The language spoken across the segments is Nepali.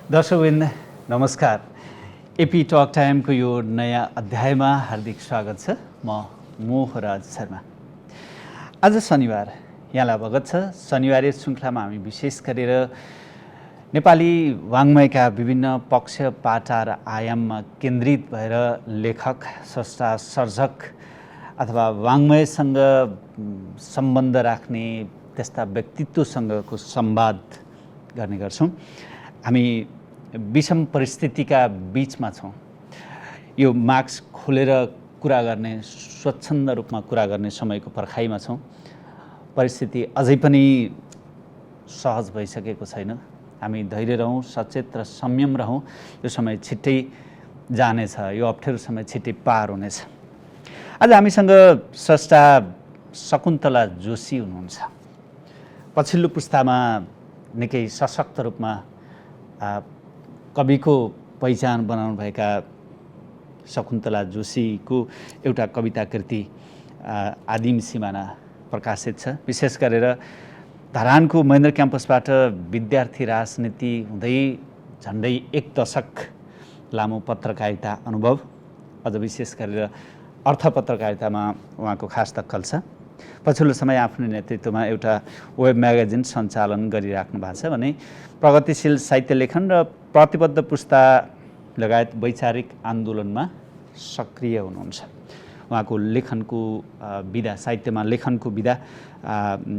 दर्शकवृन्द नमस्कार। एपी टक टाइमको यो नयाँ अध्यायमा हार्दिक स्वागत छ। म मोहराज शर्मा। आज शनिबार यहाँलाई अवगत छ, शनिबारे श्रृङ्खलामा हामी विशेष गरेर नेपाली वाङ्मयका विभिन्न पक्ष पाटा र आयाममा केन्द्रित भएर लेखक, स्रष्टा, सर्जक अथवा वाङ्मयसँग सम्बन्ध राख्ने त्यस्ता व्यक्तित्वसँगको संवाद गर्ने गर्छौँ। हामी विषम परिस्थितिका बीचमा छौँ। यो मास्क खोलेर कुरा गर्ने, स्वच्छन्द रूपमा कुरा गर्ने समयको पर्खाइमा छौँ। परिस्थिति अझै पनि सहज भइसकेको छैन। हामी धैर्य रहौँ, सचेत र संयम रहौँ। यो समय छिट्टै जानेछ, यो अप्ठ्यारो समय छिट्टै पार हुनेछ। आज हामीसँग स्रष्टा शकुन्तला जोशी हुनुहुन्छ। पछिल्लो पुस्तामा निकै सशक्त रूपमा कविको पहिचान बनाउनुभएका शकुन्तला जोशीको एउटा कविता कृति आदिम सिमाना प्रकाशित छ। विशेष गरेर धरानको महेन्द्र क्याम्पसबाट विद्यार्थी राजनीति हुँदै झन्डै 1 दशक लामो पत्रकारिता अनुभव, अझ विशेष गरेर अर्थ पत्रकारितामा उहाँको खास दखल छ। पछिल्लो समय आफ्नो नेतृत्वमा एउटा वेब म्यागजिन सञ्चालन गरिराख्नु भएको छ भने प्रगतिशील साहित्य लेखन र प्रतिबद्ध पुस्ता लगायत वैचारिक आन्दोलनमा सक्रिय हुनुहुन्छ। उहाँको लेखनको विधा, साहित्यमा लेखनको विधा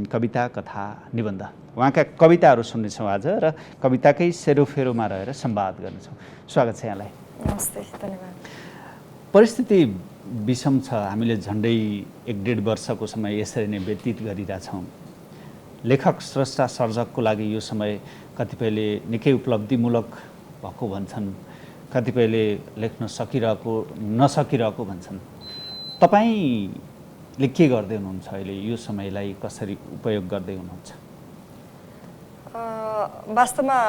कविता, कथा, निबन्ध। उहाँका कविताहरू सुन्नेछौँ आज र कविताकै सेरोफेरोमा रहेर संवाद गर्नेछौँ। स्वागत छ यहाँलाई। नमस्ते, धन्यवाद। परिस्थिति विषम छ। हामीले झन्डै 1.5 वर्षको समय यसरी नै व्यतीत गरिरहेछौँ। लेखक, स्रष्टा, सर्जकको लागि यो समय कतिपयले निकै उपलब्धिमूलक भएको भन्छन्, कतिपयले लेख्न नसकिरहेको भन्छन्। तपाईँले के गर्दै हुनुहुन्छ अहिले? यो समयलाई कसरी उपयोग गर्दै हुनुहुन्छ? वास्तवमा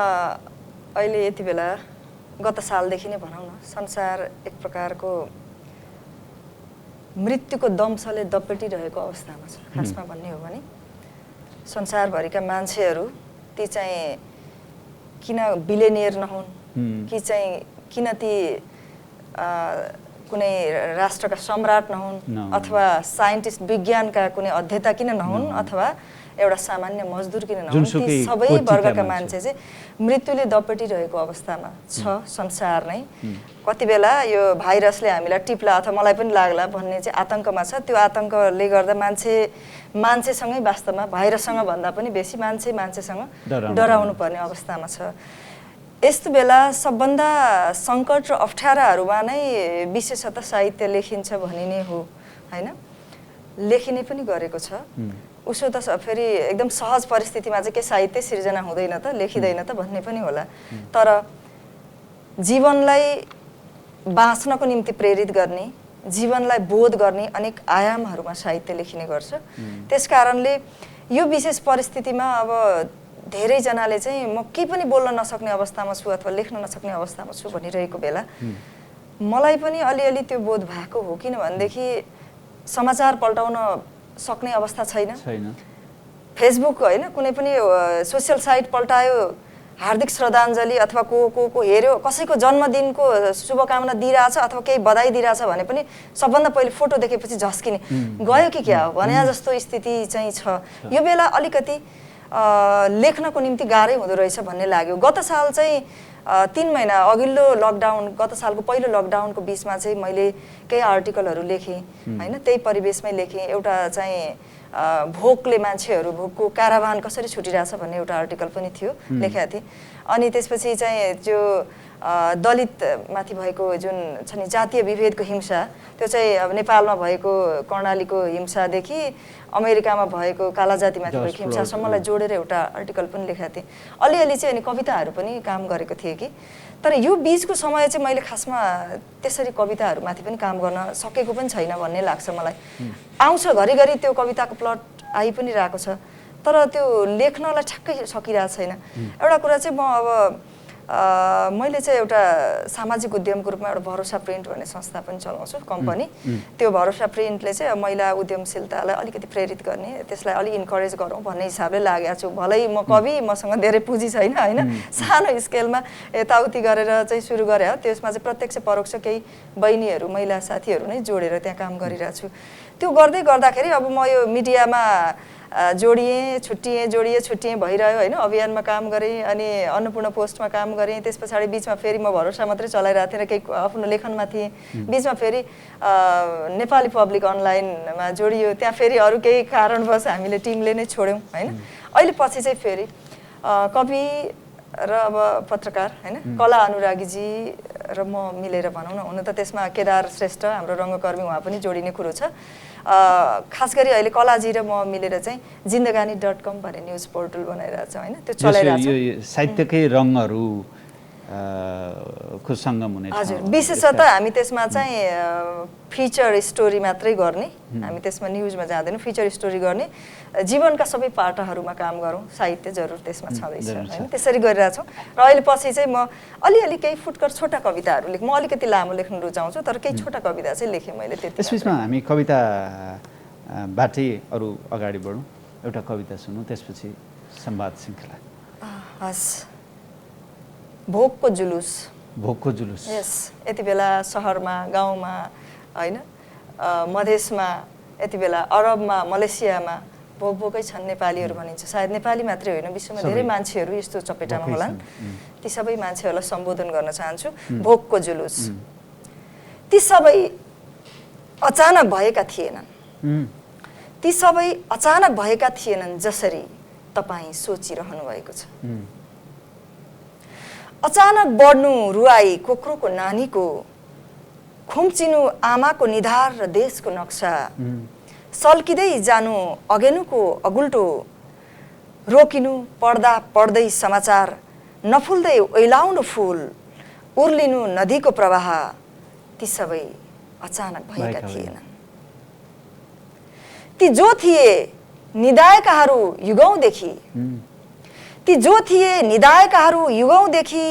अहिले यति बेला गत सालदेखि नै भनौँ न, संसार एक प्रकारको मृत्युको दम्सले दपेटिरहेको अवस्थामा छ। खासमा भन्ने हो भने संसारभरिका मान्छेहरू ती चाहिँ किन बिलियनियर नहुन्, कि चाहिँ किन ती कुनै राष्ट्रका सम्राट नहुन्, अथवा साइन्टिस्ट, विज्ञानका कुनै अध्येता किन नहुन्, अथवा एउटा सामान्य मजदुर किन नहुन्, ती सबै वर्गका मान्छे चाहिँ मृत्युले दपेटिरहेको अवस्थामा छ संसार नै। कति बेला यो भाइरसले हामीलाई टिप्ला अथवा मलाई पनि लाग्ला भन्ने चाहिँ आतङ्कमा छ। त्यो आतङ्कले गर्दा मान्छेसँगै वास्तवमा भाइरससँग भन्दा पनि बेसी मान्छेसँग डराउनु पर्ने अवस्थामा छ। यस्तो बेला सबभन्दा सङ्कट र अप्ठ्याराहरूमा नै विशेषतः साहित्य लेखिन्छ भनि नै हो, होइन? लेखिने पनि गरेको छ। उसो त फेरि एकदम सहज परिस्थितिमा चाहिँ के साहित्य सिर्जना हुँदैन त, लेखिँदैन त भन्ने पनि होला। तर जीवनलाई बाँच्नको निम्ति प्रेरित गर्ने, जीवनलाई बोध गर्ने अनेक आयामहरूमा साहित्य लेखिने गर्छ। त्यस कारणले यो विशेष परिस्थितिमा अब धेरैजनाले चाहिँ म केही पनि बोल्न नसक्ने अवस्थामा छु अथवा लेख्न नसक्ने अवस्थामा छु भनिरहेको बेला मलाई पनि अलिअलि त्यो बोध भएको हो। किनभनेदेखि समाचार पल्टाउन सक्ने अवस्था छैन। फेसबुक, होइन, कुनै पनि सोसियल साइट पल्टायो, हार्दिक श्रद्धाञ्जली अथवा को हेऱ्यो, कसैको जन्मदिनको शुभकामना दिइरहेछ अथवा केही बधाई दिइरहेछ भने पनि सबभन्दा पहिले फोटो देखेपछि झस्किने, गयो कि क्या हो भने जस्तो स्थिति चाहिँ छ। यो बेला अलिकति लेख्नको निम्ति गाह्रै हुँदो रहेछ भन्ने लाग्यो। गत साल चाहिँ 3 महिना अघिल्लो लकडाउन, गत सालको पहिलो लकडाउनको बिचमा चाहिँ मैले केही आर्टिकलहरू लेखेँ, होइन? त्यही परिवेशमै लेखेँ। एउटा चाहिँ भोकको कारावान कसरी छुटिरहेछ भन्ने एउटा आर्टिकल पनि थियो, लेखेका थिएँ। अनि त्यसपछि चाहिँ त्यो दलितमाथि भएको जुन छ नि जातीय विभेदको हिंसा, त्यो चाहिँ अब नेपालमा भएको कर्णालीको हिंसादेखि अमेरिकामा भएको काला जातिमाथि भएको हिंसासम्मलाई जोडेर एउटा आर्टिकल पनि लेखेका थिएँ। अलिअलि चाहिँ अनि कविताहरू पनि काम गरेको थिएँ कि। तर यो बिचको समय चाहिँ मैले खासमा त्यसरी कविताहरूमाथि पनि काम गर्न सकेको पनि छैन भन्ने लाग्छ मलाई। आउँछ घरिघरि त्यो कविताको प्लट आइ पनि रहेको छ, तर त्यो लेख्नलाई ठ्याक्कै सकिरहेको छैन। एउटा कुरा चाहिँ म अब मैले चाहिँ एउटा सामाजिक उद्यमको रूपमा एउटा भरोसा प्रिन्ट भन्ने संस्था पनि चलाउँछु, कम्पनी। त्यो भरोसा प्रिन्टले चाहिँ महिला उद्यमशीलतालाई अलिकति प्रेरित गर्ने, त्यसलाई अलिक इन्करेज गरौँ भन्ने हिसाबले लागेको छु। भलै म कवि, मसँग धेरै पुँजी छैन होइन, सानो स्केलमा यताउति गरेर चाहिँ सुरु गरे हो। त्यसमा चाहिँ प्रत्यक्ष परोक्ष केही बहिनीहरू, महिला साथीहरू नै जोडेर त्यहाँ काम गरिरहेको छु। त्यो गर्दै गर्दाखेरि अब म यो मिडियामा जोडिएँ छुट्टिएँ भइरह्यो होइन। अभियानमा काम गरेँ, अनि अन्नपूर्ण पोस्टमा काम गरेँ। त्यस पछाडि बिचमा फेरि म भरोसा मात्रै चलाइरहेको थिएँ र केही आफ्नो लेखनमा थिएँ। बिचमा फेरि नेपाली पब्लिक अनलाइनमा जोडियो, त्यहाँ फेरि अरू केही कारणवश हामीले टिमले नै छोड्यौँ होइन। अहिले पछि चाहिँ फेरि कवि र अब पत्रकार होइन, कला अनुरागीजी र म मिलेर भनौँ न। हुन त त्यसमा केदार श्रेष्ठ हाम्रो रङ्गकर्मी, उहाँ पनि जोडिने कुरो छ। खास गरी अहिले कलाजी र म मिलेर चाहिँ जिन्दगानी.com भन्ने न्युज पोर्टल बनाइरहेको छ होइन, त्यो चलाइरहेको छ। यो साहित्यकै रङहरू को सङ्गम हुने। हजुर, विशेषतः हामी त्यसमा चाहिँ फिचर स्टोरी मात्रै गर्ने, हामी त्यसमा न्युजमा जाँदैनौँ, फिचर स्टोरी गर्ने, जीवनका सबै पाटाहरूमा काम गरौँ, साहित्य जरुर त्यसमा छँदैछ होइन। त्यसरी गरिरहेछौँ र अहिले पछि चाहिँ म अलिअलि केही फुटकर छोटा कविताहरू म अलिकति लामो लेख्न रुचाउँछु, तर केही छोटा कविता चाहिँ लेखेँ मैले त्यति। त्यसमा हामी कविताबाटै अरू अगाडि बढौँ, एउटा कविता सुनौँ, त्यसपछि संवाद श्रृङ्खला। हस्। भोकको जुलुस। भोकको जुलुस। यस, यति बेला सहरमा, गाउँमा होइन, मधेसमा, यति बेला अरबमा, मलेसियामा भोक भोकै छन् नेपालीहरू भनिन्छ। सायद नेपाली मात्रै होइन, विश्वमा धेरै मान्छेहरू यस्तो चपेटामा होलान्। ती सबै मान्छेहरूलाई सम्बोधन गर्न चाहन्छु। भोकको जुलुस। ती सबै अचानक भएका थिएनन्, ती सबै अचानक भएका थिएनन् जसरी तपाईँ सोचिरहनु भएको छ। अचानक बढ्नु रुवाई कोक्रोको नानीको, खुम्चिनु आमाको निधार र देशको नक्सा, सल्किँदै जानु अगेनुको अगुल्टो, रोकिनु पढ्दा पढ्दै समाचार, नफुल्दै ओइलाउनु फुल, उर्लिनु नदीको प्रवाह, ती सबै अचानक भएका थिएनन्। ती जो थिए निदाएकाहरू युगौँदेखि, ती जो थिए निदाएकाहरू युगौँदेखि,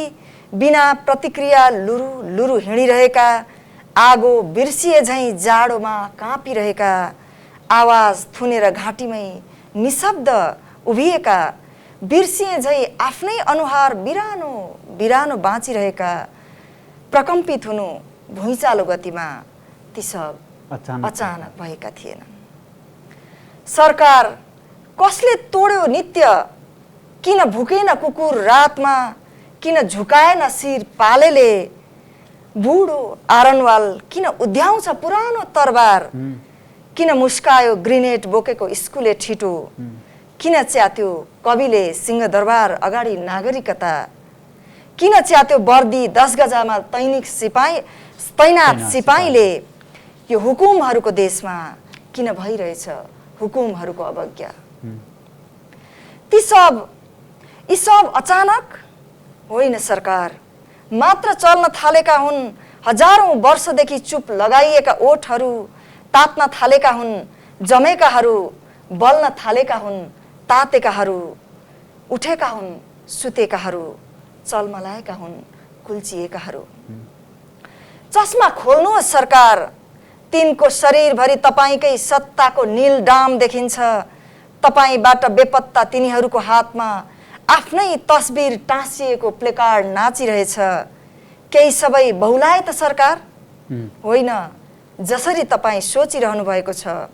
बिना प्रतिक्रिया लुरु लुरु हिँडिरहेका, आगो बिर्सिए झैँ जाडोमा काँपिरहेका, आवाज थुनेर घाँटीमै निशब्द उभिएका, बिर्सिए झैँ आफ्नै अनुहार बिरानो बिरानो बाँचिरहेका, प्रकम्पित हुनु भुइँचालो गतिमा, ती सब अचानक भएका थिएनन्। सरकार कसले तोड्यो नित्य, किन भुकेन कुकुर रातमा, किन झुकाएन शिर पालेले, बुढो आरनवाल किन उद्याउँछ पुरानो तरबार, किन मुस्कायो ग्रेनेड बोकेको स्कुले ठिटो, किन च्यात्यो कविले सिंहदरबार अगाडि नागरिकता, किन च्यात्यो वर्दी 10 गजामा तैनात सिपाहीले, यो हुकुमहरूको देशमा किन भइरहेछ हुकुमहरूको अवज्ञा। यी सब अचानक होइन सरकार, मात्र चल्न थालेका हुन् हजारौं वर्षदेखि चुप लगाइएका ओठहरू, तात्न थालेका हुन् जमेकाहरू, बल्न थालेका हुन् तातेकाहरू, उठेका हुन् सुतेकाहरू, चलमलाएका हुन् कुल्चिएकाहरू। चस्मा खोल्नुहोस् सरकार, तिनको शरीरभरि तपाईँकै सत्ताको नील डाम देखिन्छ, तपाईँबाट बेपत्ता तिनीहरूको हातमा आफ्नै तस्बिर टाँसिएको प्लेकार्ड नाचिरहेछ। केही सबै बहुलाए त सरकार, होइन जसरी तपाईँ सोचिरहनु भएको छ।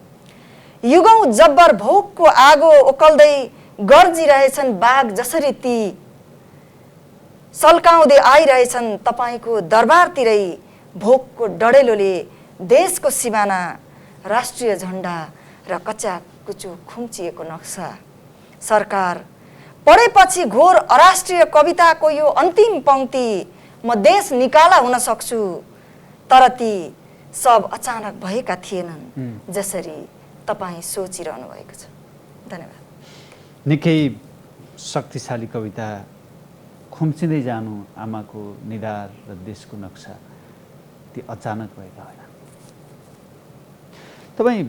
युगौं जब्बर भोकको आगो ओकल्दै गर्जिरहेछन् बाघ जसरी, ती सल्काउँदै आइरहेछन् तपाईँको दरबारतिरै, भोकको डडेलोले देशको सिमाना, राष्ट्रिय झण्डा र कच्चा कुचो खुम्चिएको नक्सा। सरकार पढेपछि घोर अराष्ट्रिय कविताको यो अन्तिम पंक्ति, म देश निकाला हुन सक्छु, तर ती सब अचानक भएका थिएनन् जसरी तपाईँ सोचिरहनु भएको छ। धन्यवाद। निकै शक्तिशाली कविता। खुम्चिँदै जानु आमाको निधार र देशको नक्सा, ती अचानक भएका होइन। तपाईँ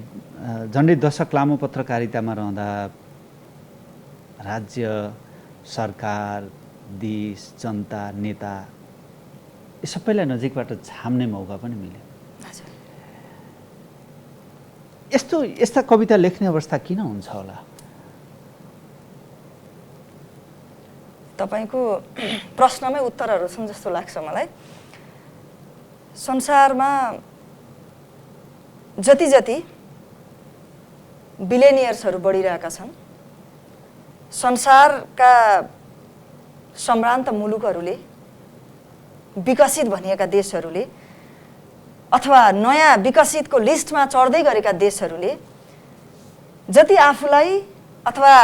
झन्डै दशक लामो पत्रकारितामा रहँदा राज्य सरकार देश, जनता, नेता यी सबैलाई नजिकबाट छाम्ने मौका पनि मिल्यो। यस्ता कविता लेख्ने अवस्था किन हुन्छ होला? तपाईको प्रश्नमै उत्तरहरू छन् जस्तो लाग्छ मलाई। संसारमा जति जति बिलियनियर्सहरू बढिरहेका छन्, संसारका सम्भ्रान्त मुलुकहरूले, विकसित भनिएका देशहरूले अथवा नयाँ विकसितको लिस्टमा चढ्दै गरेका देशहरूले जति आफूलाई अथवा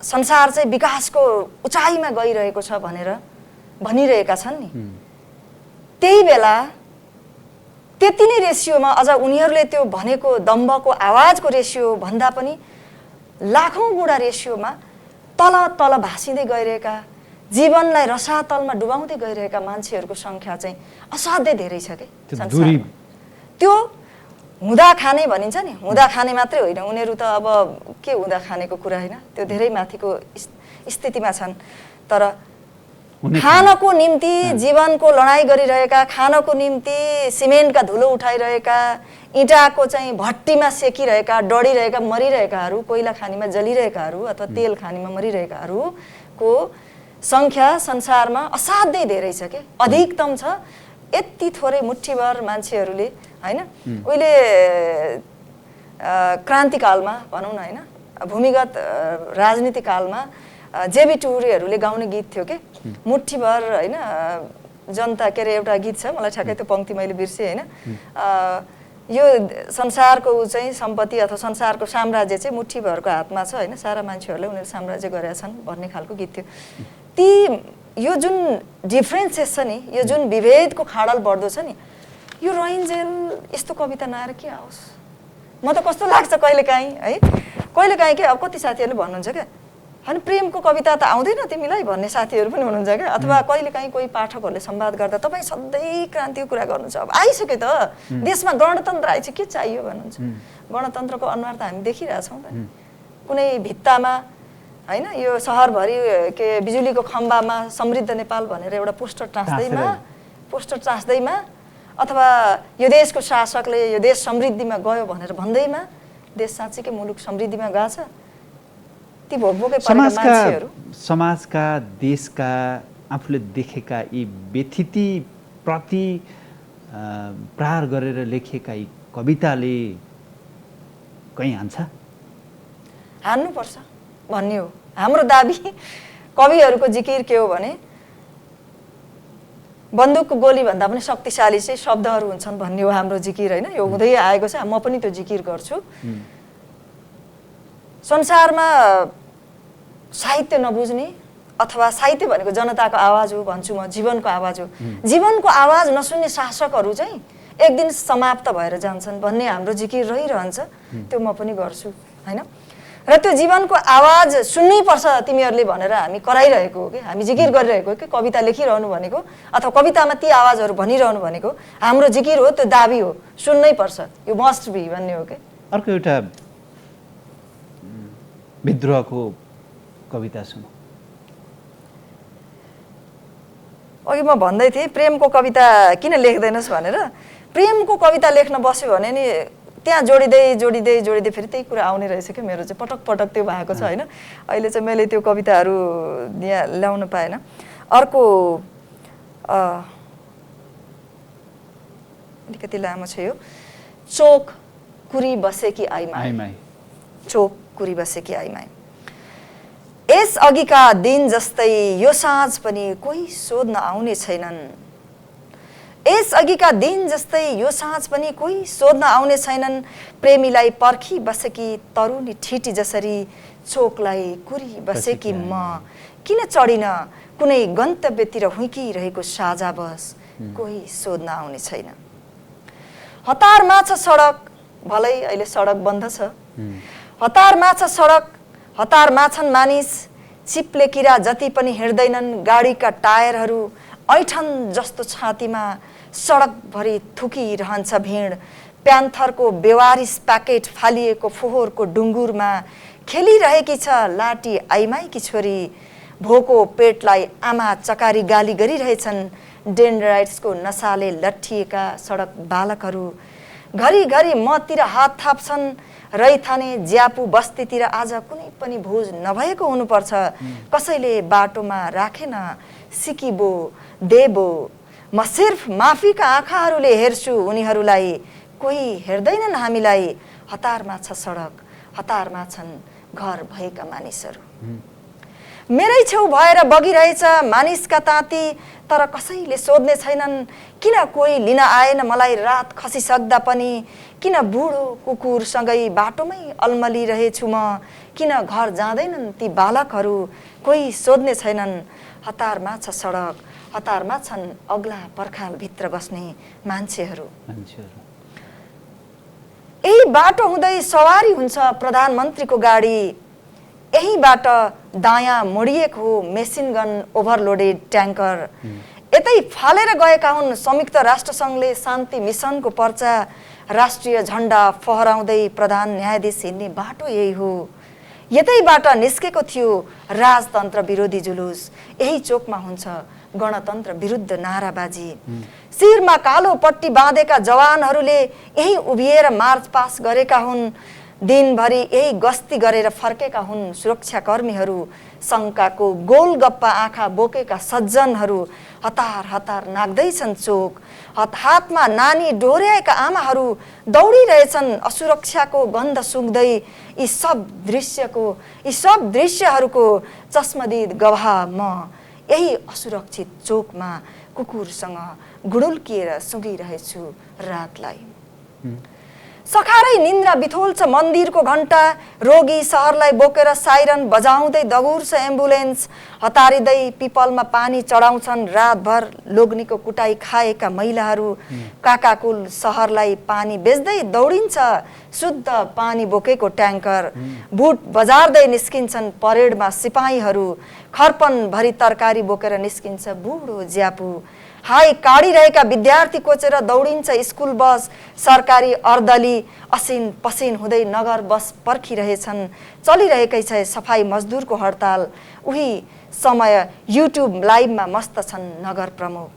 संसार चाहिँ विकासको उचाइमा गइरहेको छ भनेर भनिरहेका छन् नि, त्यही बेला त्यति नै रेसियोमा अझ उनीहरूले त्यो भनेको दम्भको आवाजको रेसियो भन्दा पनि लाखौं गुणा रेसियोमा तल तल भासिँदै गइरहेका, जीवनलाई रसातलमा डुबाउँदै गइरहेका मान्छेहरूको संख्या चाहिँ असाध्यै धेरै छ के संसारमा। त्यो हुँदा खाने भनिन्छ नि, हुँदा खाने मात्रै होइन, उनीहरू त अब के हुँदा खानेको कुरा होइन, त्यो धेरै माथिको स्थितिमा छन्। तर खानको निम्ति जीवनको लडाइँ गरिरहेका, खानको निम्ति सिमेन्टका धुलो उठाइरहेका, इँटाको चाहिँ भट्टीमा सेकिरहेका, डढिरहेका, मरिरहेकाहरू, कोइला खानीमा जलिरहेकाहरू अथवा तेल खानीमा मरिरहेकाहरूको संख्या संसारमा असाध्यै धेरै छ के, अधिकतम छ। यति थोरै मुठ्ठीभर मान्छेहरूले हैन, उहिले क्रान्तिकालमा भनौँ न हैन, भूमिगत राजनीतिक कालमा जेबी टुरेहरूले गाउने गीत थियो के, मुठ्ठीभर हैन जनता, के अरे एउटा गीत छ, मलाई ठ्याक्कै त्यो पंक्ति मैले बिर्सेँ हैन, यो संसारको चाहिँ सम्पत्ति अथवा संसारको साम्राज्य चाहिँ मुठ्ठीभरको हातमा छ हैन, सारा मान्छेहरूले उनीहरूले साम्राज्य गरेका छन् भन्ने खालको गीत थियो। ती यो जुन डिफरेन्सेस छ नि, यो जुन विभेदको खाडल बढ्दो छ नि, यो रहिन्जेल यस्तो कविता नआएर के आओस्? म त कस्तो लाग्छ कहिलेकाहीँ है, कहिलेकाहीँ के अब कति साथीहरूले भन्नुहुन्छ क्या, होइन प्रेमको कविता त आउँदैन तिमीलाई भन्ने साथीहरू पनि हुनुहुन्छ क्या, अथवा कहिलेकाहीँ कोही पाठकहरूले संवाद गर्दा तपाईँ सधैँ क्रान्तिको कुरा गर्नुहुन्छ, अब आइसक्यो त देशमा गणतन्त्र आइछ, के चाहियो भन्नुहुन्छ। गणतन्त्रको अनुहार त हामी देखिरहेछौँ त, कुनै भित्तामा हैन, यो सहरभरि के बिजुलीको खम्बामा समृद्ध नेपाल भनेर एउटा पोस्टर टाँस्दैमा अथवा यो देशको शासकले यो देश समृद्धिमा गयो भनेर भन्दैमा देश साँच्चै मुलुक समृद्धिमा गएछ। ती भोकभोकै परेका मान्छेहरू, समाजका, देशका आफूले देखेका यी व्यथिति प्रति प्रहार गरेर लेखिएका यी कविताले कहीँ हान्छ? हान्नुपर्छ भन्ने हो हाम्रो दाबी। कविहरूको जिकिर के हो भने बन्दुकको गोली भन्दा पनि शक्तिशाली चाहिँ शब्दहरू हुन्छन् भन्ने हो हाम्रो जिकिर हैन। यो हुँदै आएको छ, म पनि त्यो जिकिर गर्छु। संसारमा साहित्य नबुझ्ने अथवा साहित्य भनेको जनताको आवाज हो भन्छु म, जीवनको आवाज हो। जीवनको आवाज नसुन्ने शासकहरू चाहिँ एक दिन समाप्त भएर जान्छन् भन्ने हाम्रो जिकिर रहिरहन्छ, त्यो म पनि गर्छु हैन। र त्यो जीवनको आवाज सुन्नै पर्छ तिमीहरूले भनेर हामी कराइरहेको हो कि, हामी जिकिर गरिरहेको हो कि, कविता लेखिरहनु भनेको अथवा कवितामा ती आवाजहरू भनिरहनु भनेको हाम्रो जिकिर हो, त्यो दाबी हो, सुन्नै पर्छ, यो मस्ट बी भन्ने हो कि। अर्को एउटा विद्रोहको कविता सुनौ। अघि म भन्दै थिएँ प्रेमको कविता किन लेख्दैनस् भनेर। प्रेमको कविता लेख्न बस्यो भने नि त्यहाँ जोडिँदै जोडिँदै जोडिँदै फेरि त्यही कुरा आउने रहेछ क्या, मेरो चाहिँ पटक पटक त्यो भएको छ होइन। अहिले चाहिँ मैले त्यो कविताहरू यहाँ ल्याउन पाएन। अर्को अलिकति लामो छ यो, चोक कुरी बसेकी आइमाई, चोक कुरी बसेकी आइमाई। यस अघिका दिन जस्तै यो साँझ पनि कोही सोध्न आउने छैनन्, यस अघिका दिन जस्तै यो साँझ पनि कोही सोध्न आउने छैनन्। प्रेमीलाई पर्खी बसेकी तरुनी ठिटी जसरी चोकलाई कुरी बसेकी म किन चढिन कुनै गन्तव्यतिर हुइकिरहेको साझा बस, कोही सोध्न आउने छैन। हतारमा छ सडक, भलै अहिले सडक बन्द छ, हतारमा छ सडक, हतारमा छन् मानिस, चिप्ले किरा जति पनि हिँड्दैनन्, गाडीका टायरहरू ऐठन जस्तो छातीमा सडकभरि थुकिरहन्छ भिड। प्यान्थरको बेवारिस प्याकेट फालिएको फोहोरको डुङ्गुरमा खेलिरहेकी छ लाटी आइमाईकी छोरी, भोको पेटलाई आमा चकारी गाली गरिरहेछन् डेन्ड्राइट्सको नसाले लट्ठिएका सडक बालकहरू। घरिघरि मतिर हात थाप्छन् रैथाने ज्यापु बस्तीतिर आज कुनै पनि भोज नभएको हुनुपर्छ। कसैले बाटोमा राखेन सिकिबो देबो। म सिर्फ माफीका आँखाहरूले हेर्छु उनीहरूलाई, कोही हेर्दैनन् हामीलाई। हतारमा छ सडक, हतारमा छन् घर भएका मानिसहरू। मेरै छेउ भएर बगिरहेछ मानिसका ताती, तर कसैले सोध्ने छैनन् किन कोही लिन आएन मलाई रात खसिसक्दा पनि। किन बुढो कुकुरसँगै बाटोमै अल्मलिरहेछु म, किन घर जाँदैनन् ती बालकहरू, कोही सोध्ने छैनन्। हतारमा छ सडक, हतारमा छन् अग्ला पर्खालभित्र बस्ने मान्छेहरू। यही बाटो हुँदै सवारी हुन्छ प्रधानमन्त्रीको गाडी, यहीबाट दायाँ मोडिएको हो मेसिन गन ओभरलोडेड ट्याङ्कर। यतै फालेर गएका हुन् संयुक्त राष्ट्रसङ्घले शान्ति मिसनको पर्चा। राष्ट्रिय झन्डा फहराउँदै प्रधान न्यायाधीश हिँड्ने बाटो यही हो। यतैबाट निस्केको थियो राजतन्त्र विरोधी जुलुस, यही चोकमा हुन्छ गणतन्त्र विरुद्ध नाराबाजी। शिरमा कालो पट्टी बाँधेका जवानहरूले यही उभिएर मार्च पास गरेका हुन्। दिनभरि यही गस्ती गरेर फर्केका हुन् सुरक्षाकर्मीहरू। शङ्काको गोलगप्पा आँखा बोकेका सज्जनहरू हतार हतार नाग्दैछन् चोक। हातमा नानी डोर्याएका आमाहरू दौडिरहेछन् असुरक्षाको गन्ध सुक्दै। यी सब दृश्यहरूको चस्मदीद गवाह म यही असुरक्षित चोकमा कुकुरसँग गुडुल्किएर सुँगिरहेछु रातलाई। सखारै निन्द्रा बिथोल्छ मन्दिरको घण्टा, रोगी सहरलाई बोकेर साइरन बजाउँदै दगुर्छ एम्बुलेन्स। हतारिँदै पिपलमा पानी चढाउँछन् रातभर लोग्नीको कुटाई खाएका महिलाहरू। काकाकुल सहरलाई पानी बेच्दै दौडिन्छ शुद्ध पानी बोकेको ट्याङ्कर। बुट बजार्दै निस्किन्छन् परेडमा सिपाहीहरू। खर्पनभरि तरकारी बोकेर निस्किन्छ बुढो ज्यापु। हाई काडिरहेका विद्यार्थी कोचेर दौडिन्छ स्कुल बस। सरकारी अर्दली असिन पसिन हुँदै नगर बस पर्खिरहेछन्। चलिरहेकै छ सफाई मजदुरको हडताल। उही समय युट्युब लाइभमा मस्त छन् नगर प्रमुख।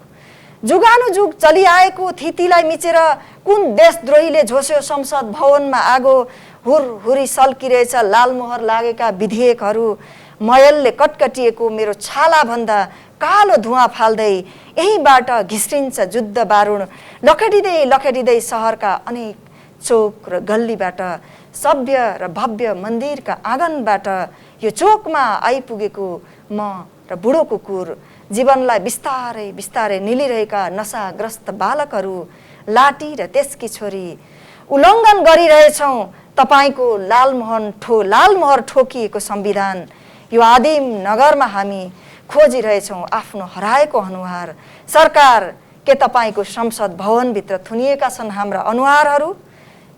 जुगानुजुग चलिआएको थितिलाई मिचेर कुन देशद्रोहीले झोस्यो संसद भवनमा आगो। हुरहुरी सल्किरहेछ लालमोहर लागेका विधेयकहरू। मयलले कटकटिएको मेरो छालाभन्दा कालो धुवाँ फाल्दै यहीबाट घिस्रिन्छ जुद्ध बारुण। लखेटिँदै सहरका अनेक चोक र गल्लीबाट, सभ्य र भव्य मन्दिरका आँगनबाट यो चोकमा आइपुगेको म र बुढो कुकुर। जीवनलाई बिस्तारै बिस्तारै निलिरहेका नशाग्रस्त बालकहरू। लाठी र त्यसकी छोरी उल्लङ्घन गरिरहेछौँ तपाईँको लालमोहर ठोकिएको संविधान। यो आदिम नगरमा हामी खोजिरहेछौँ आफ्नो हराएको अनुहार। सरकार के तपाईँको संसद भवनभित्र थुनिएका छन् हाम्रा अनुहारहरू?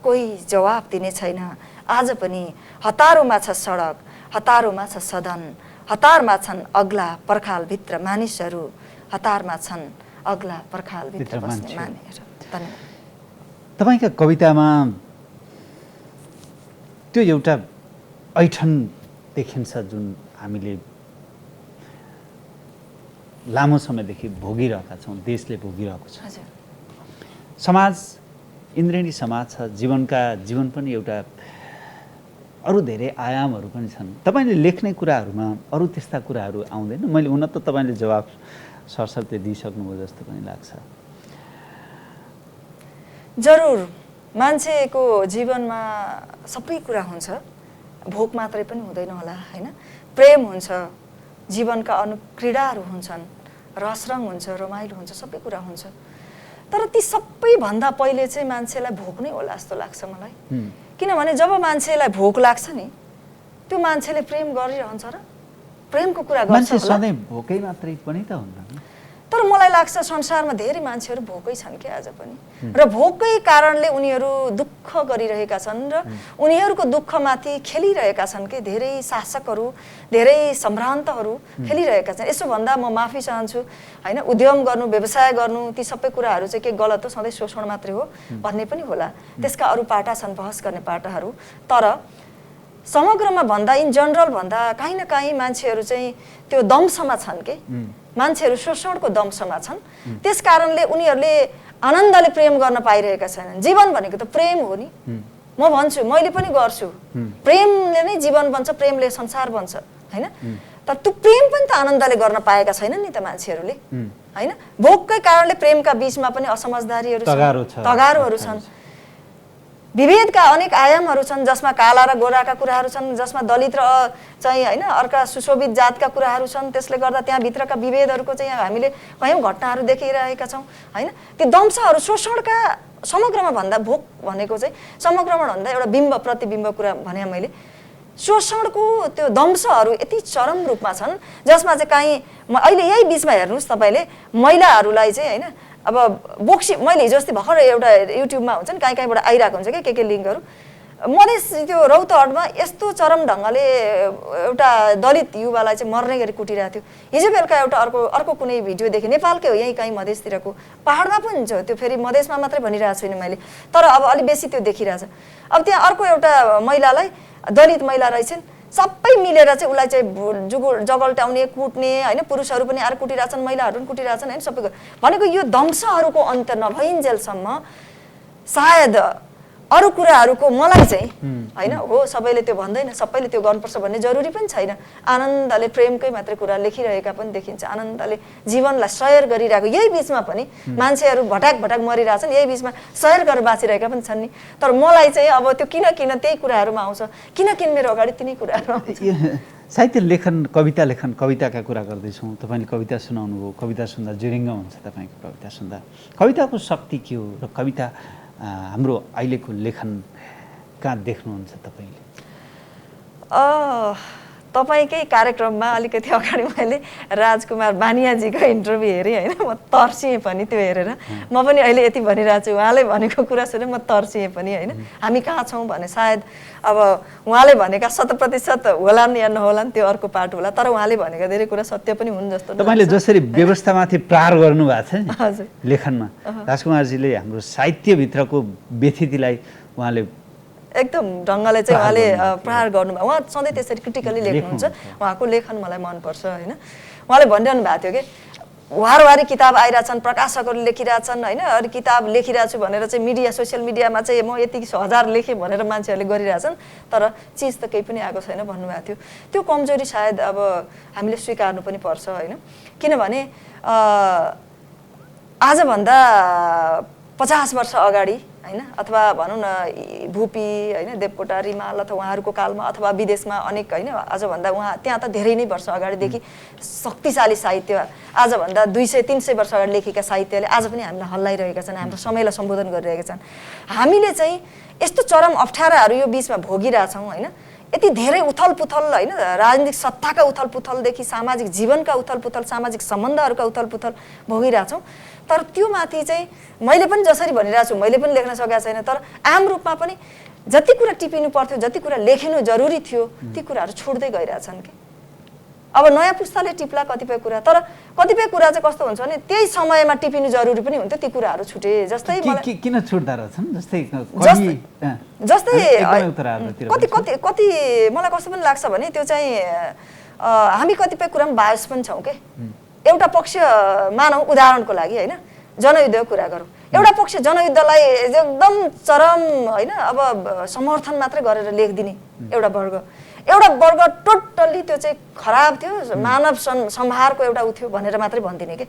कोही जवाब दिने छैन। आज पनि हतारोमा छ सडक, हतारोमा छ सदन, हतारमा छन् अग्ला पर्खालभित्र मानिसहरू, हतारमा छन् अग्ला पर्खालभित्र बस्ने मानिसहरू। धन्यवाद। तपाईँका कवितामा त्यो एउटा ऐठन देखिन्छ जुन हामीले लामो समयदेखि भोगिरहेका छौँ, देशले भोगिरहेको छ। समाज इन्द्रेणी समाज छ, जीवन पनि एउटा अरू धेरै आयामहरू पनि छन्। तपाईँले लेख्ने कुराहरूमा अरू त्यस्ता कुराहरू आउँदैन? मैले हुन त तपाईँले जवाब सरसर्ती दिइसक्नुभयो जस्तो पनि लाग्छ। जरुर मान्छेको जीवनमा सबै कुरा हुन्छ, भोक मात्रै पनि हुँदैन होला हैन। प्रेम हुन्छ, जीवनका क्रीडाहरू हुन्छन्, रसरङ हुन्छ, रमाइलो हुन्छ, सबै कुरा हुन्छ। तर ती सबैभन्दा पहिले चाहिँ मान्छेलाई भोक नै होला जस्तो लाग्छ मलाई। किनभने जब मान्छेलाई भोक लाग्छ नि, त्यो मान्छेले प्रेम गरिरहन्छ र प्रेमको कुरा गर्छ। मान्छे सधैँ भोकै मात्रै पनि त हुन्न। तर मलाई लाग्छ संसारमा धेरै मान्छेहरू भोकै छन् के आज पनि, र भोकै कारणले उनीहरू दुःख गरिरहेका छन् र उनीहरूको दुःखमाथि खेलिरहेका छन् के धेरै शासकहरू, धेरै सम्भ्रान्तहरू खेलिरहेका छन्। यसो भन्दा म माफी चाहन्छु हैन, उद्यम गर्नु, व्यवसाय गर्नु, ती सबै कुराहरू चाहिँ के गलत हो, सधैँ शोषण मात्रै हो भन्ने पनि होला। त्यसका अरू पाटा छन्, बहस गर्ने पाटाहरू। तर समग्रमा भन्दा इन जनरल भन्दा काहीँ न काहीँ मान्छेहरू चाहिँ त्यो दम्समा छन् के मान्छेहरू शोषणको दम्समा छन् त्यस कारणले उनीहरूले आनन्दले प्रेम गर्न पाइरहेका छैनन् जीवन भनेको त प्रेम हो नि म भन्छु मैले पनि गर्छु प्रेमले नै जीवन बन्छ प्रेमले संसार बन्छ हैन तर त्यो प्रेम पनि त आनन्दले गर्न पाएका छैनन् नि त मान्छेहरूले हैन भोककै कारणले प्रेमका बीचमा पनि असमझदारीहरू छन् तगारोहरू छन् विभेदका अनेक आयामहरू छन् जसमा काला र गोराका कुराहरू छन् जसमा दलित र चाहिँ हैन अर्का सुशोभित जातका कुराहरू छन् त्यसले गर्दा त्यहाँ भित्रका विभेदहरूको चाहिँ हामीले कयौं घटनाहरू देखिरहेका छौं हैन ती दंशहरू शोषणका समग्रमा भन्दा भोक भनेको चाहिँ समग्रमा भन्दा एउटा बिम्ब प्रतिबिम्ब कुरा भने मैले शोषणको त्यो दंशहरू यति चरम रूपमा छन् जसमा चाहिँ काहीँ अहिले यही बीचमा हेर्नुस् तपाईले महिलाहरूलाई चाहिँ हैन अब बोक्सी मैले हिजो अस्ति भर्खर एउटा युट्युबमा हुन्छ नि कहीँबाट आइरहेको हुन्छ के लिङ्कहरू मधेस त्यो रौतहटमा यस्तो चरम ढङ्गले एउटा दलित युवालाई चाहिँ मर्ने गरी कुटिरहेको थियो हिजो बेलुका एउटा अर्को कुनै भिडियो देखेँ नेपालकै हो यही कहीँ मधेसतिरको पहाडमा पनि हुन्छ त्यो फेरि मधेसमा मात्रै भनिरहेको छुइनँ मैले तर अब अलि बेसी त्यो देखिरहेछ अब त्यहाँ अर्को एउटा महिलालाई दलित महिला रहेछन् सबै मिलेर चाहिँ उसलाई चाहिँ जगल्ट्याउने कुट्ने हैन पुरुषहरू पनि आएर कुटिरहेछन् महिलाहरू पनि कुटिरहेछन् हैन सबैको भनेको यो दंशहरूको अन्त नभइन्जेलसम्म सायद अरु कुराहरूको मलाई चाहिँ हैन हो सबैले त्यो भन्दैन सबैले त्यो गर्नुपर्छ भन्ने जरुरी पनि छैन आनन्दले प्रेमकै मात्रै कुरा लेखिरहेका पनि देखिन्छ आनन्दले जीवनलाई शेयर गरिरहेको यही बीचमा पनि मान्छेहरू भटाक मरिरहेछन् यही बीचमा शेयर गरेर बाँचिरहेका पनि छन् नि तर मलाई चाहिँ अब त्यो किन त्यही कुराहरूमा आउँछ किन मेरो अगाडि तिनै कुराहरू आउँछ साहित्य लेखन कविताका कुरा गर्दैछौँ तपाईले कविता सुनाउनु भयो कविता सुन्दा जिरिङ्ग हुन्छ तपाईको कविता सुन्दा कविताको शक्ति के हो र कविता हाम्रो अहिलेको लेखन कहाँ देख्नुहुन्छ तपाईले तपाईकै कार्यक्रममा अलिकति अगाडि मैले राजकुमार बानियाजीको इन्टरभ्यु हेरेँ हैन म तर्सिएँ पनि त्यो हेरेर म पनि अहिले यति भनिरहेको छु उहाँले भनेको कुरा सुनेर म तर्सिएँ पनि हैन हामी कहाँ छौँ भने सायद अब उहाँले भनेका 100% होलान् या नहोलान् त्यो अर्को पार्ट होला तर उहाँले भनेका धेरै कुरा सत्य पनि हुन् जस्तो तपाईले जसरी व्यवस्थामाथि प्रहार गर्नु भएको छ नि हजुर लेखनमा राजकुमारजीले हाम्रो साहित्यभित्रको व्यथितिलाई उहाँले एकदम ढङ्गले चाहिँ उहाँले प्रहार गर्नुभयो उहाँ सधैँ त्यसरी क्रिटिकली लेख्नुहुन्छ उहाँको लेखन मलाई मनपर्छ हैन उहाँले भनिरहनु भएको थियो कि वारवारी किताब आइरहेछन् प्रकाशकहरूले लेखिरहेछन् हैन अनि किताब लेखिरहेको छु भनेर चाहिँ मिडिया सोसियल मिडियामा चाहिँ म यति 1000 लेखेँ भनेर मान्छेहरूले गरिरहेछन् तर चिज त केही पनि आएको छैन भन्नुभएको थियो त्यो कमजोरी सायद अब हामीले स्वीकार्नु पनि पर्छ हैन किनभने आजभन्दा 50 वर्ष अगाडि हैन अथवा भनौं न भूपी हैन देवकोटा रिमाल अथवा उहाँहरूको कालमा अथवा विदेशमा अनेक हैन आजभन्दा उहाँ त्यहाँ त धेरै नै वर्ष अगाडिदेखि शक्तिशाली साहित्य आजभन्दा 200-300 वर्ष अगाडि लेखेका साहित्यले आज पनि हामीलाई हल्लाइरहेका छन् हाम्रो समयलाई सम्बोधन गरिरहेका छन् हामीले चाहिँ यस्तो चरम अप्ठ्याराहरू यो बीचमा भोगिरहेछौँ हैन यति धेरै उथलपुथल हैन राजनीतिक सत्ताका उथलपुथलदेखि सामाजिक जीवनका उथलपुथल सामाजिक सम्बन्धहरूका उथलपुथल भोगिरहेछौँ तर त्यो माथि चाहिँ मैले पनि जसरी भनिरहेको छु मैले पनि लेख्न सकेको छैन तर आम रूपमा पनि जति कुरा टिपिनु पर्थ्यो जति कुरा लेखिनु जरुरी थियो ती कुराहरू छोड्दै गइरहेछन् के अब नयाँ पुस्ताले टिप्ला कतिपय कुरा तर कतिपय कुरा चाहिँ कस्तो हुन्छ भने त्यही समयमा टिपिनु जरुरी पनि हुन्थ्यो ती कुराहरू छुटे जस्तै मलाई किन छुट्दा रहेछन् जस्तै कति मलाई कस्तो पनि लाग्छ भने त्यो चाहिँ हामी कतिपय कुरामा बायस पनि छौँ के एउटा पक्ष मानौ उदाहरणको लागि हैन जनयुद्धको कुरा गरौँ एउटा पक्ष जनयुद्धलाई एकदम चरम हैन अब समर्थन मात्रै गरेर लेखदिने एउटा वर्ग टोटल्ली त्यो चाहिँ खराब थियो मानव संहारको एउटा उ थियो भनेर मात्रै भन्दिने के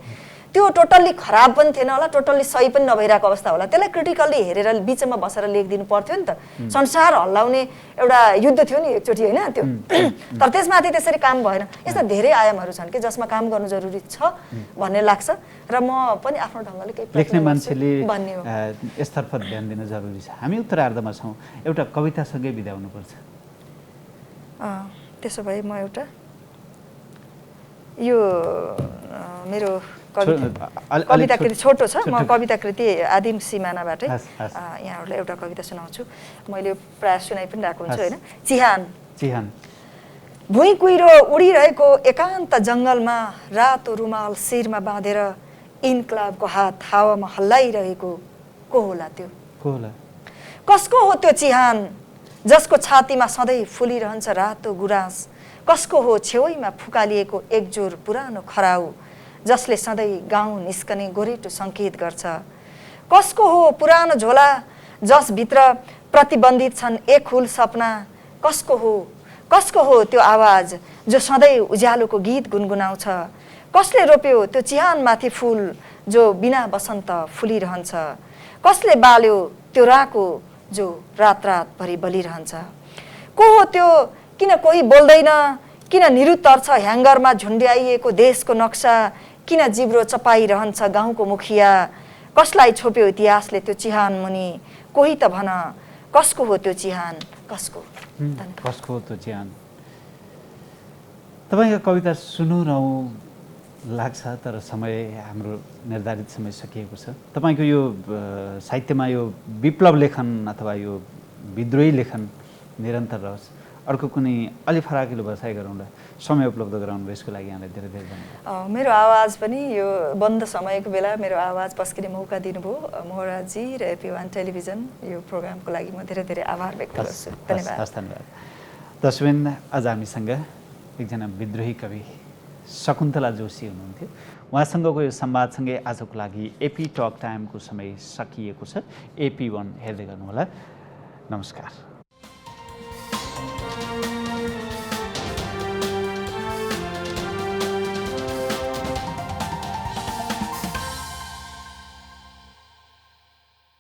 त्यो टोटल्ली खराब पनि थिएन होला टोटल्ली सही पनि नभइरहेको अवस्था होला त्यसलाई क्रिटिकल्ली हेरेर बिचमा बसेर लेखिदिनु पर्थ्यो नि त संसार हल्लाउने एउटा युद्ध थियो नि एकचोटि हैन त्यो तर त्यसमाथि त्यसरी काम भएन यस्ता धेरै आयामहरू छन् के जसमा काम गर्नु जरुरी छ भन्ने लाग्छ र म पनि आफ्नो ढङ्गले केही लेख्ने मान्छेले यसतर्फ ध्यान दिन जरुरी छ हामी उत्तरार्धमा छौँ एउटा कवितासँगै बिदा हुनुपर्छ त्यसो भए म एउटा यो मेरो कविता कृति छोटो छ म कविता कृति आदिम सिमानाबाटै यहाँहरूलाई एउटा कविता सुनाउँछु मैले प्राय सुनाइ पनि रहेको हुन्छु हैन चिहान भुइँ कुहिरो उडिरहेको एकान्त जङ्गलमा रातो रुमाल शिरमा बाँधेर इन्कलाबको हात हावामा हल्लाइरहेको को होला त्यो कसको हो त्यो चिहान जसको छातीमा सधैँ फुलिरहन्छ रातो गुराँस, कसको हो छेउमा फुकालिएको एकजोर पुरानो खराउ, जसले सधैँ गाउँ निस्कने गोरेटो सङ्केत गर्छ। कसको हो पुरानो झोला जसभित्र प्रतिबन्धित छन् एक हुल सपना, कसको हो त्यो आवाज जो सधैँ उज्यालोको गीत गुनगुनाउँछ। कसले रोप्यो त्यो चिहानमाथि फुल जो बिना बसन्त फुलिरहन्छ। कसले बाल्यो त्यो राको जो रात रातभरि बलिरहन्छ। को हो त्यो, किन कोही बोल्दैन, किन निरुत्तर छ ह्याङ्गरमा झुन्ड्याइएको देशको नक्सा, किन जिब्रो चपाइरहन्छ गाउँको मुखिया। कसलाई छोप्यो इतिहासले त्यो चिहान मुनि, कोही त भन कसको हो त्यो चिहान, कसको हो त्यो चिहान। तपाईँको कविता सुनिरहँ लाग्छ, तर समय हाम्रो निर्धारित समय सकिएको छ। तपाईँको यो साहित्यमा यो विप्लव लेखन अथवा यो विद्रोही लेखन निरन्तर रहोस्। अर्को कुनै अलि फराकिलो बसाइ गरौँला, समय उपलब्ध गराउनु यसको लागि यहाँलाई धेरै धेरै धन्यवाद। मेरो आवाज पनि यो बन्द समयको बेला मेरो आवाज पस्किने मौका दिनुभयो मोहराजी र AP1 टेलिभिजन, यो प्रोग्रामको लागि म धेरै धेरै आभार व्यक्त गर्छु। धन्यवाद। धन्यवाद। दर्शकवृन्द, आज हामीसँग एकजना विद्रोही कवि शकुन्तला जोशी हुनुहुन्थ्यो। उहाँसँगको यो संवादसँगै आजको लागि AP टक टाइमको समय सकिएको छ। AP1 हेर्दै गर्नुहोला। नमस्कार।